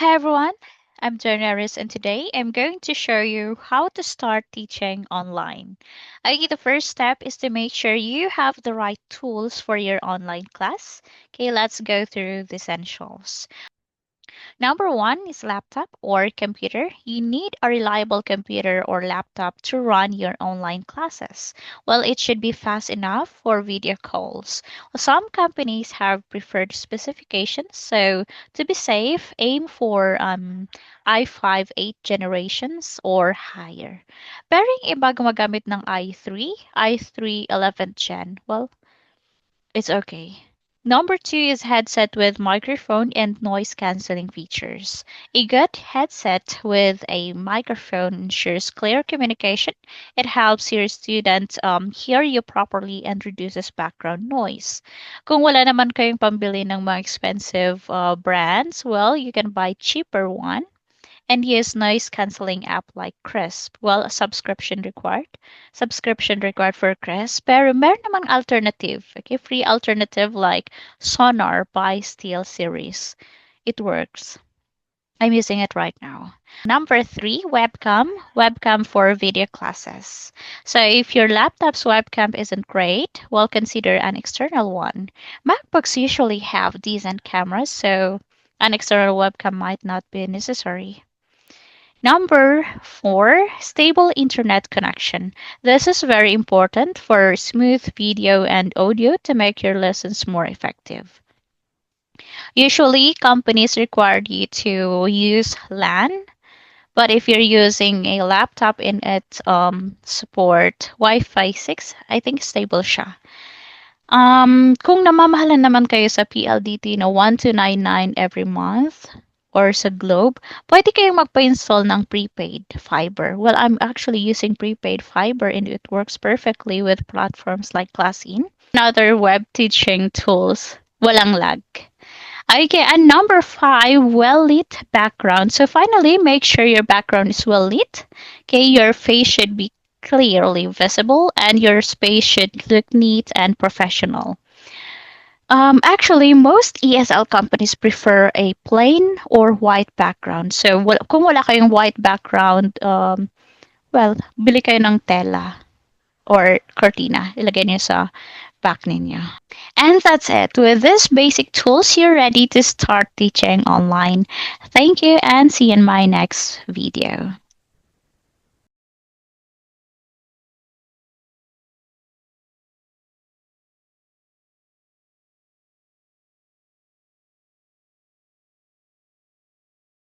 Hi everyone, I'm Daenerys and today I'm going to show you how to start teaching online. Okay, the first step is to make sure you have the right tools for your online class. Okay, let's go through the essentials. Number one is laptop or computer. You need a reliable computer or laptop to run your online classes. Well, it should be fast enough for video calls. Some companies have preferred specifications, so to be safe, aim for i5 8 generations or higher. Pero yung iba gumagamit ng i3 11th gen, well, it's okay. Number two is headset with microphone and noise cancelling features. A good headset with a microphone ensures clear communication. It helps your students hear you properly and reduces background noise. Kung wala naman kayong pambili ng mga expensive brands, well, you can buy cheaper one and use noise cancelling app like Crisp. Well, subscription required for Crisp, pero meron namang alternative, okay, free alternative like Sonar by SteelSeries. It works. I'm using it right now. Number three, webcam for video classes. So if your laptop's webcam isn't great, well, consider an external one. MacBooks usually have decent cameras, so an external webcam might not be necessary. Number four, stable internet connection. This is very important for smooth video and audio to make your lessons more effective. Usually, companies require you to use LAN, but if you're using a laptop in it support Wi-Fi 6, I think stable siya. Kung namamahalan naman kayo sa PLDT na 1299 every month or sa Globe, pwede kayong magpa-install ng prepaid fiber. Well, I'm actually using prepaid fiber and it works perfectly with platforms like ClassIn and other web teaching tools. Walang lag. Okay, and number five, well-lit background. So finally, make sure your background is well-lit. Okay, your face should be clearly visible and your space should look neat and professional. Actually, most ESL companies prefer a plain or white background. So, kung wala kayong white background, well, bili kayo ng tela or cortina. Ilagay niyo sa back ninyo. And that's it. With these basic tools, you're ready to start teaching online. Thank you and see you in my next video.